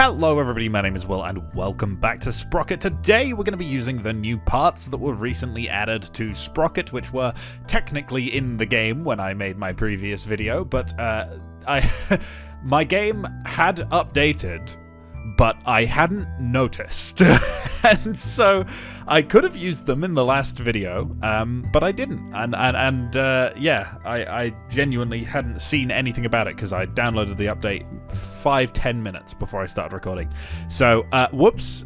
Hello everybody, my name is Will and welcome back to Sprocket. Today we're going to be using the new parts that were recently added to Sprocket, which were technically in the game when I made my previous video, but my game had updated, but I hadn't noticed. And so I could have used them in the last video, but I didn't. Yeah, I genuinely hadn't seen anything about it because I downloaded the update 5-10 minutes before I started recording. So, whoops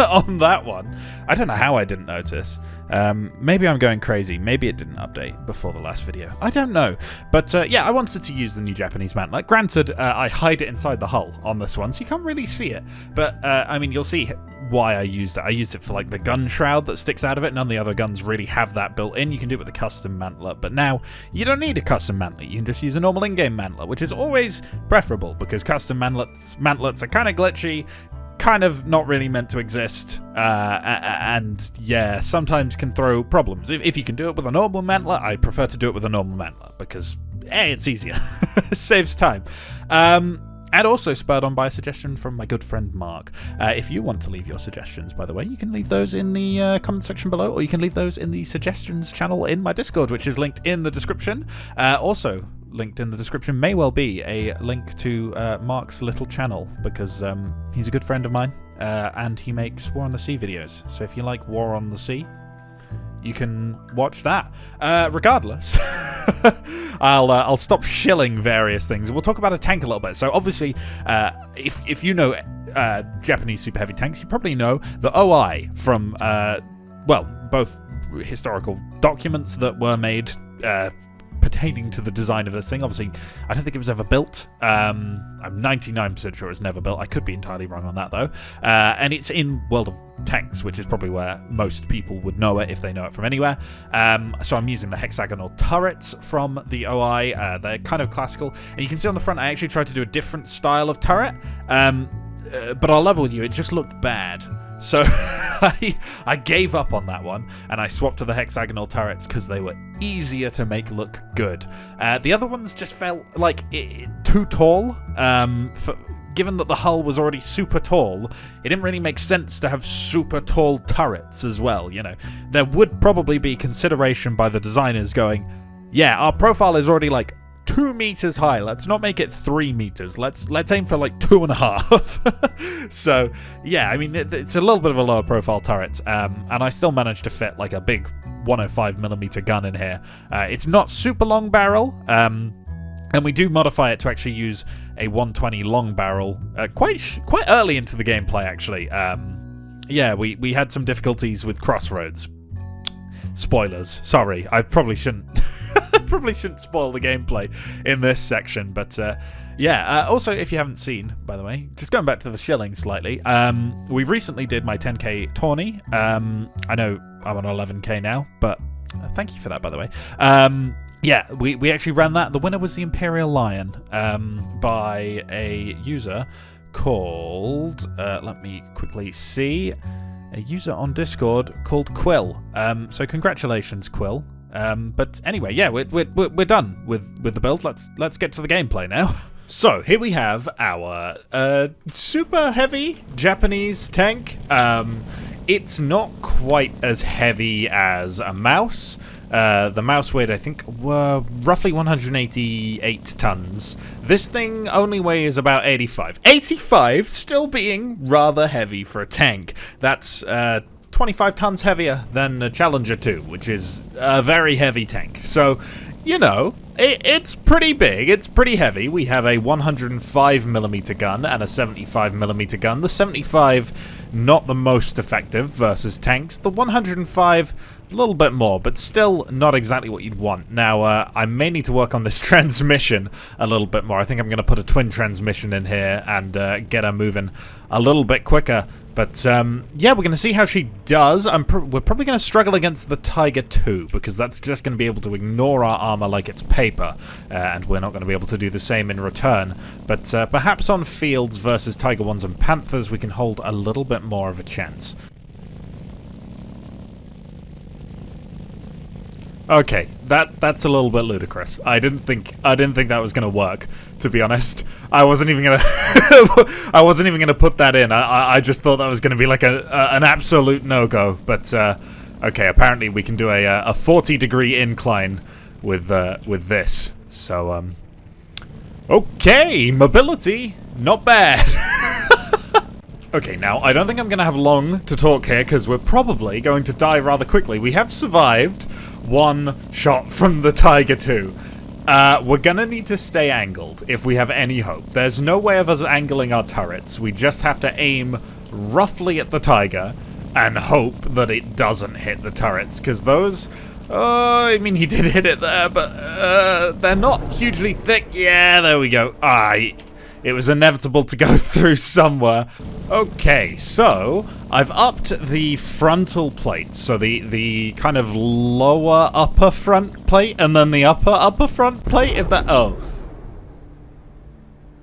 on that one. I don't know how I didn't notice. Maybe I'm going crazy. Maybe it didn't update before the last video. I don't know. But yeah, I wanted to use the new Japanese mantlet. Granted, I hide it inside the hull on this one, so you can't really see it. But, I mean, you'll see why I used it. I used it for, like, the gun shroud that sticks out of it. None of the other guns really have that built in. You can do it with a custom mantlet. But now, you don't need a custom mantlet. You can just use a normal in-game mantlet, which is always preferable, because custom mantlets are kind of glitchy, kind of not really meant to exist, and yeah, sometimes can throw problems. If you can do it with a normal mantlet, I prefer to do it with a normal mantlet, because, it's easier. It saves time. And also spurred on by a suggestion from my good friend Mark. If you want to leave your suggestions, by the way, you can leave those in the comment section below, or you can leave those in the suggestions channel in my Discord, which is linked in the description. Also, linked in the description may well be a link to Mark's little channel, because he's a good friend of mine, and he makes War on the Sea videos. So if you like War on the Sea, you can watch that. Regardless, I'll stop shilling various things. We'll talk about a tank a little bit. So obviously, if you know Japanese super heavy tanks, you probably know the OI from well, both historical documents that were made pertaining to the design of this thing. Obviously, I don't think it was ever built. I'm 99% sure it was never built. I could be entirely wrong on that, though. And it's in World of Tanks, which is probably where most people would know it if they know it from anywhere. So I'm using the hexagonal turrets from the OI. They're kind of classical. And you can see on the front, I actually tried to do a different style of turret. But I'll level with you, it just looked bad. So I gave up on that one, and I swapped to the hexagonal turrets because they were easier to make look good. The other ones just felt like too tall. Given that the hull was already super tall, it didn't really make sense to have super tall turrets as well, you know. There would probably be consideration by the designers going, yeah, our profile is already like 2 meters high. Let's not make it 3 meters. Let's aim for like 2.5. So yeah, I mean it's a little bit of a lower profile turret, and I still managed to fit like a big 105mm gun in here. It's not super long barrel, and we do modify it to actually use a 120 long barrel quite early into the gameplay. Actually, yeah, we had some difficulties with crossroads. Spoilers. Sorry, I probably shouldn't. Probably shouldn't spoil the gameplay in this section, but yeah. Also, if you haven't seen, by the way, just going back to the shilling slightly, we recently did my 10k tourney. I know I'm on 11k now, but thank you for that, by the way. Yeah, we actually ran that. The winner was the Imperial Lion, by a user called, let me quickly see, a user on Discord called Quill. So congratulations, Quill. But anyway, yeah, we're done with the build. Let's get to the gameplay now. So here we have our super heavy Japanese tank. It's not quite as heavy as a mouse. The mouse weighed, I think, were roughly 188 tons. This thing only weighs about 85. 85 still being rather heavy for a tank. That's 25 tons heavier than a Challenger 2, which is a very heavy tank. So, you know, it's pretty big, it's pretty heavy. We have a 105mm gun and a 75mm gun. The 75, not the most effective versus tanks. The 105, a little bit more, but still not exactly what you'd want. Now, I may need to work on this transmission a little bit more. I think I'm going to put a twin transmission in here and get her moving a little bit quicker. But, yeah, we're going to see how she does. We're probably going to struggle against the Tiger 2, because that's just going to be able to ignore our armor like it's paper, and we're not going to be able to do the same in return. But perhaps on fields versus Tiger 1s and Panthers, we can hold a little bit more of a chance. Okay, that's a little bit ludicrous. I didn't think that was gonna work, to be honest. I wasn't even gonna I wasn't even gonna put that in. I just thought that was gonna be like an absolute no-go. But okay, apparently we can do a 40-degree incline with this. So okay, mobility, not bad. Okay, now, I don't think I'm going to have long to talk here, because we're probably going to die rather quickly. We have survived one shot from the Tiger 2. We're going to need to stay angled if we have any hope. There's no way of us angling our turrets. We just have to aim roughly at the Tiger and hope that it doesn't hit the turrets, because those... I mean, he did hit it there, but they're not hugely thick. Yeah, there we go. It was inevitable to go through somewhere. Okay, so I've upped the frontal plates, so the kind of lower upper front plate, and then the upper front plate, if that... Oh.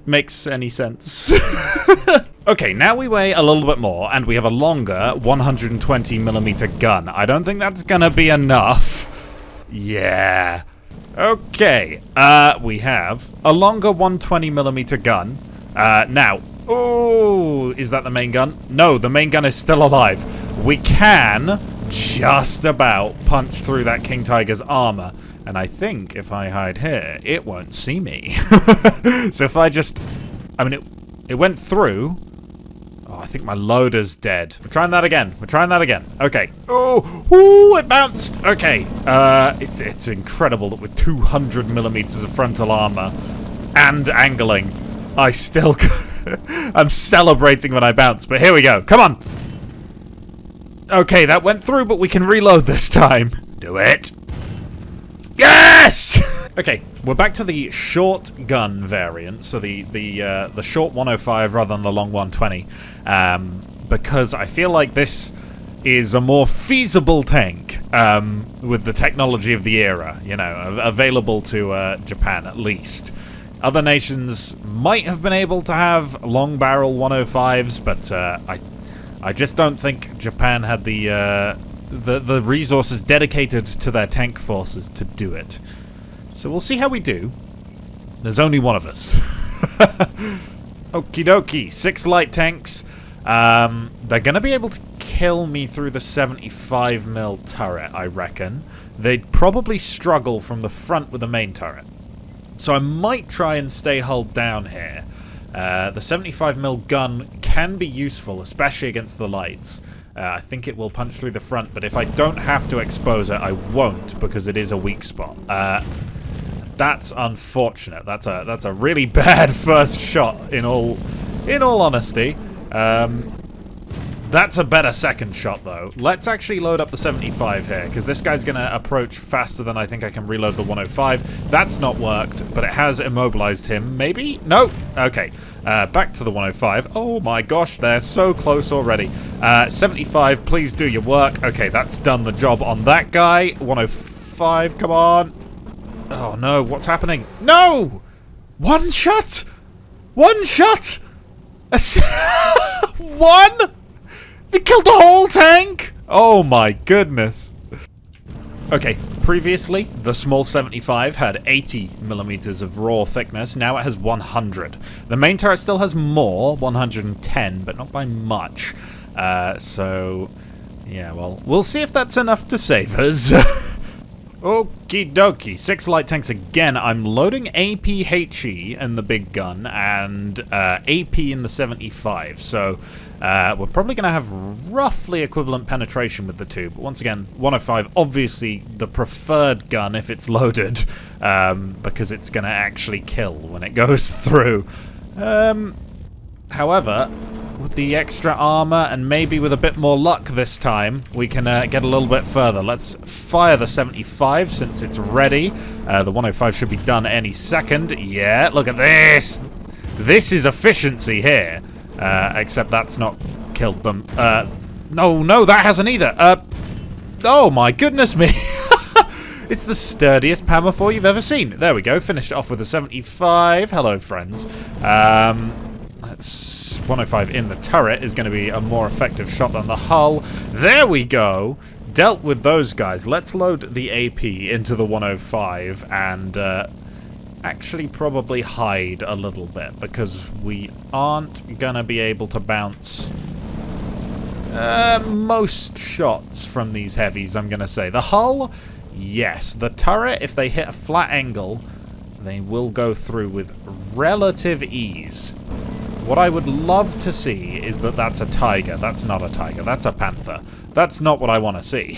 Makes any sense. Okay, now we weigh a little bit more, and we have a longer 120mm gun. I don't think that's gonna be enough. Yeah. Okay, we have a longer 120mm gun. Now, oh, is that the main gun? No, the main gun is still alive. We can just about punch through that King Tiger's armor. And I think if I hide here, it won't see me. So if I just... I mean, it went through... Oh, I think my loader's dead. We're trying that again. Okay. Oh, ooh, it bounced. Okay. It's incredible that with 200mm of frontal armor and angling, I still... I'm celebrating when I bounce, but here we go. Come on. Okay, that went through, but we can reload this time. Do it. Yes! Okay, we're back to the short gun variant, so the short 105 rather than the long 120, because I feel like this is a more feasible tank with the technology of the era, you know, available to Japan at least. Other nations might have been able to have long barrel 105s, but I just don't think Japan had the resources dedicated to their tank forces to do it. So we'll see how we do. There's only one of us. Okie dokie. 6 light tanks. They're going to be able to kill me through the 75mm turret, I reckon. They'd probably struggle from the front with the main turret. So I might try and stay hulled down here. The 75mm gun can be useful, especially against the lights. I think it will punch through the front, but if I don't have to expose it, I won't, because it is a weak spot. That's unfortunate. That's a really bad first shot, in all honesty. That's a better second shot, though. Let's actually load up the 75 here, because this guy's going to approach faster than I think I can reload the 105. That's not worked, but it has immobilized him. Maybe? No? Okay. Back to the 105. Oh my gosh, they're so close already. 75, please do your work. Okay, that's done the job on that guy. 105, come on. Oh no, what's happening? No! One shot! One shot! One? They killed the whole tank? Oh my goodness. Okay, previously, the small 75 had 80mm of raw thickness. Now it has 100. The main turret still has more, 110, but not by much. So, yeah, well, we'll see if that's enough to save us. Okie dokie. 6 light tanks again. I'm loading APHE in the big gun and AP in the 75. So we're probably going to have roughly equivalent penetration with the two. But once again, 105, obviously the preferred gun if it's loaded, because it's going to actually kill when it goes through. However, with the extra armor and maybe with a bit more luck this time, we can get a little bit further. Let's fire the 75 since it's ready. The 105 should be done any second. Yeah, look at this. This is efficiency here. Except that's not killed them. No, that hasn't either. Oh my goodness me. It's the sturdiest PAM-4 you've ever seen. There we go. Finished it off with a 75. Hello, friends. That's 105 in the turret is going to be a more effective shot than the hull. There we go. dealt with those guys. Let's load the AP into the 105 and actually probably hide a little bit, because we aren't gonna be able to bounce most shots from these heavies, I'm gonna say. The hull, yes. The turret, if they hit a flat angle, they will go through with relative ease. What I would love to see is that that's a tiger. That's not a tiger. That's a panther. That's not what I want to see.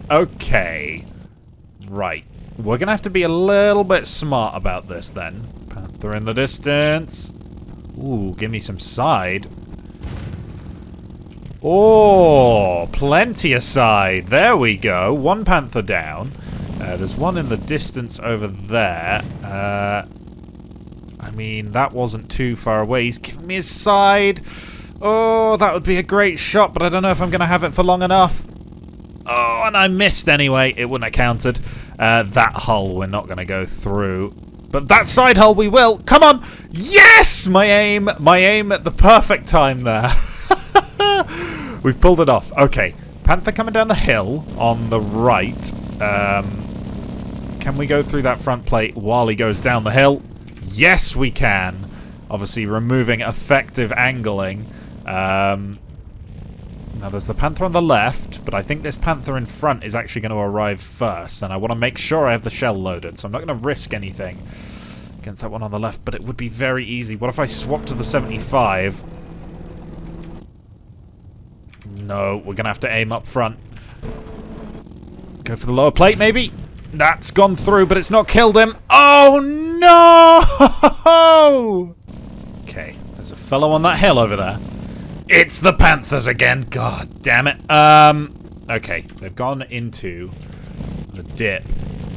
Okay. Right. We're going to have to be a little bit smart about this then. Panther in the distance. Ooh, give me some side. Oh, plenty of side. There we go. One panther down. There's one in the distance over there. I mean, that wasn't too far away. He's giving me his side. Oh, that would be a great shot, but I don't know if I'm going to have it for long enough. Oh, and I missed anyway. It wouldn't have counted. That hull we're not going to go through. But that side hull we will. Come on. Yes! My aim at the perfect time there. We've pulled it off. Okay. Panther coming down the hill on the right. Can we go through that front plate while he goes down the hill? Yes, we can. Obviously, removing effective angling. Now, there's the panther on the left, but I think this panther in front is actually going to arrive first, and I want to make sure I have the shell loaded, so I'm not going to risk anything against that one on the left, but it would be very easy. What if I swap to the 75? No, we're going to have to aim up front. Go for the lower plate, maybe? That's gone through, but it's not killed him. Oh, no! Okay, there's a fellow on that hill over there. It's the Panthers again. God damn it. Okay, they've gone into the dip.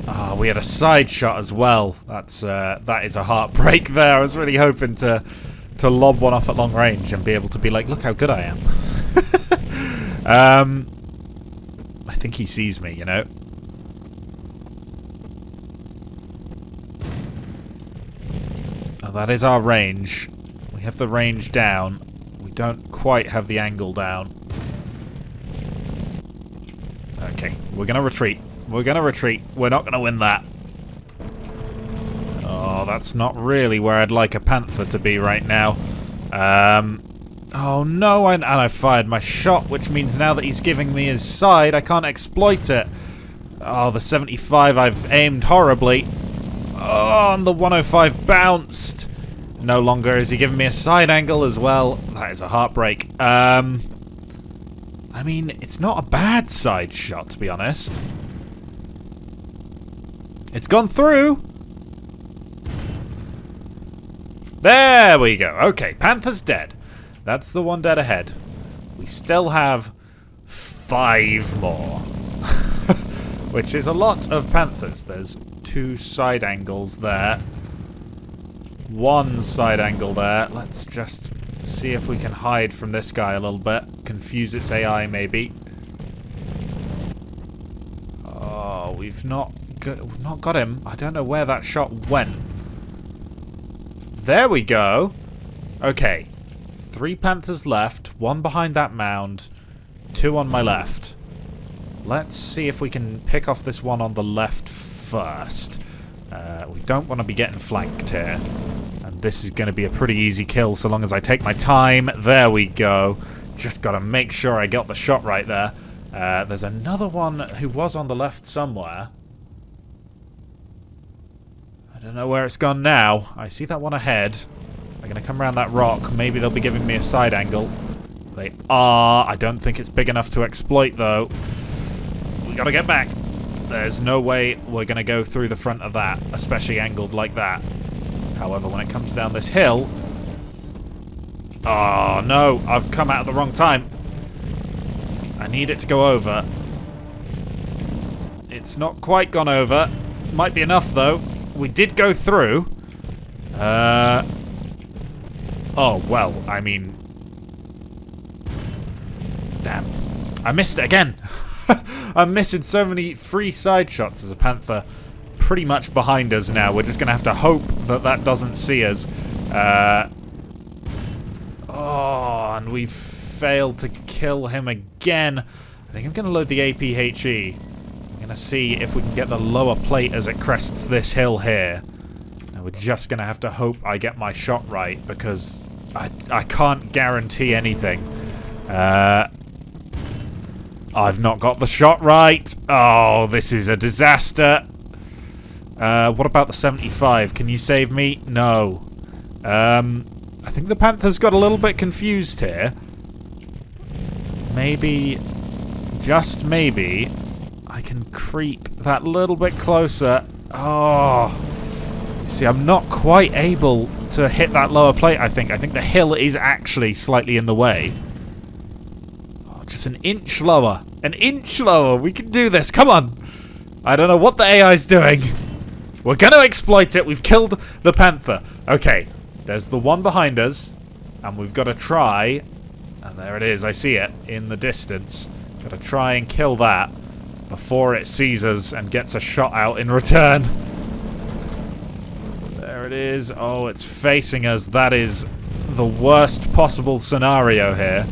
Ah, we had a side shot as well. That is a heartbreak there. I was really hoping to lob one off at long range and be able to be like, look how good I am. I think he sees me, you know. Oh, that is our range. We have the range down. We don't quite have the angle down. Okay, we're going to retreat. We're going to retreat. We're not going to win that. Oh, that's not really where I'd like a panther to be right now. Oh no, and I fired my shot, which means now that he's giving me his side, I can't exploit it. Oh, the 75, I've aimed horribly. Oh, and the 105 bounced. No longer is he giving me a side angle as well. That is a heartbreak. I mean, it's not a bad side shot, to be honest. It's gone through. There we go. Okay, Panther's dead. That's the one dead ahead. We still have 5 more. Which is a lot of Panthers. There's 2 side angles there. 1 side angle there. Let's just see if we can hide from this guy a little bit. Confuse its AI, maybe. Oh, we've not got him. I don't know where that shot went. There we go. Okay. 3 Panthers left. 1 behind that mound. 2 on my left. Let's see if we can pick off this one on the left first. We don't want to be getting flanked here. And this is going to be a pretty easy kill so long as I take my time. There we go. Just got to make sure I got the shot right there. There's another one who was on the left somewhere. I don't know where it's gone now. I see that one ahead. They're going to come around that rock. Maybe they'll be giving me a side angle. They are. I don't think it's big enough to exploit, though. We got to get back. There's no way we're going to go through the front of that, especially angled like that. However, when it comes down this hill... Oh, no. I've come out at the wrong time. I need it to go over. It's not quite gone over. Might be enough, though. We did go through. Oh, well, I mean... Damn. I missed it again. I'm missing so many free side shots as a Panther. Pretty much behind us now. We're just going to have to hope that that doesn't see us. Oh, and we've failed to kill him again. I think I'm going to load the APHE. I'm going to see if we can get the lower plate as it crests this hill here. And we're just going to have to hope I get my shot right, because I can't guarantee anything. I've not got the shot right. Oh, this is a disaster. What about the 75? Can you save me? No. I think the Panther's got a little bit confused here. Maybe, just maybe, I can creep that little bit closer. Oh. See, I'm not quite able to hit that lower plate, I think. I think the hill is actually slightly in the way. Just an inch lower. An inch lower. We can do this. Come on. I don't know what the AI's doing. We're going to exploit it. We've killed the Panther. Okay. There's the one behind us. And we've got to try. And there it is. I see it in the distance. Got to try and kill that before it sees us and gets a shot out in return. There it is. Oh, it's facing us. That is the worst possible scenario here.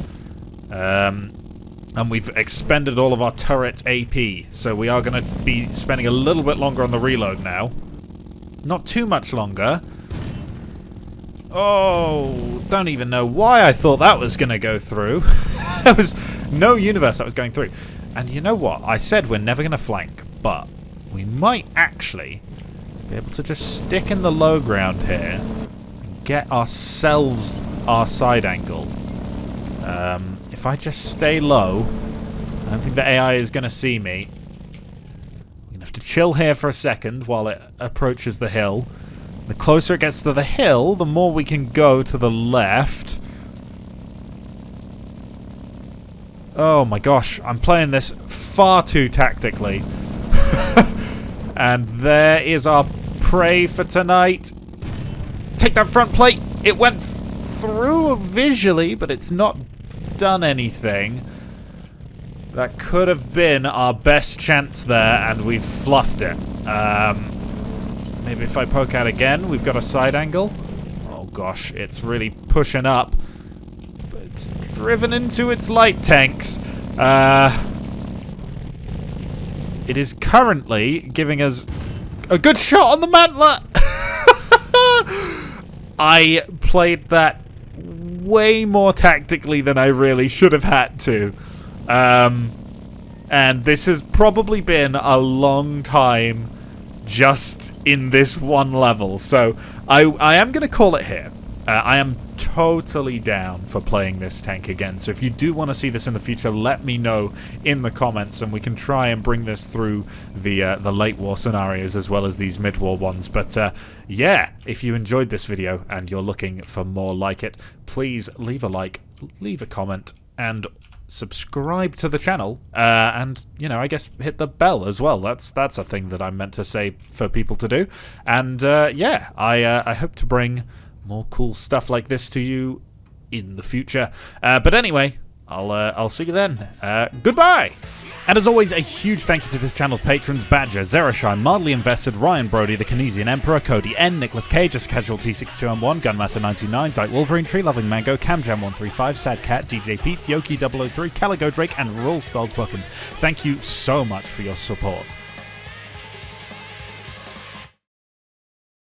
And we've expended all of our turret AP, so we are going to be spending a little bit longer on the reload now. Not too much longer. Oh, don't even know why I thought that was going to go through. There was no universe that was going through. And you know what? I said we're never going to flank, but we might actually be able to just stick in the low ground here and get ourselves our side angle. If I just stay low, I don't think the AI is going to see me. I'm going to have to chill here for a second while it approaches the hill. The closer it gets to the hill, the more we can go to the left. Oh my gosh, I'm playing this far too tactically. And there is our prey for tonight. Take that front plate! It went through visually, but it's not done anything. That could have been our best chance there, and we've fluffed it. Maybe if I poke out again, we've got a side angle. Oh gosh, it's really pushing up. But it's driven into its light tanks. It is currently giving us a good shot on the mantler. I played that way more tactically than I really should have had to. And this has probably been a long time just in this one level. So I am going to call it here. I am totally down for playing this tank again. So if you do want to see this in the future, let me know in the comments, and we can try and bring this through the late war scenarios as well as these mid-war ones. But yeah, if you enjoyed this video and you're looking for more like it, please leave a like, leave a comment, and subscribe to the channel, and, you know, I guess hit the bell as well. That's a thing that I'm meant to say for people to do. And yeah, I hope to bring more cool stuff like this to you in the future. But anyway, I'll see you then. Goodbye! And as always, a huge thank you to this channel's patrons: Badger, Zerashine, Mildly Invested, Ryan Brody, The Canesian Emperor, Cody N, Nicholas K, Just Casual T62M1, Gunmaster929, Zite Wolverine, Tree Loving Mango, CamJam135, Sad Cat, DJ Pete, Yoki003, Caligo Drake, and Roll Styles Buchan. Thank you so much for your support.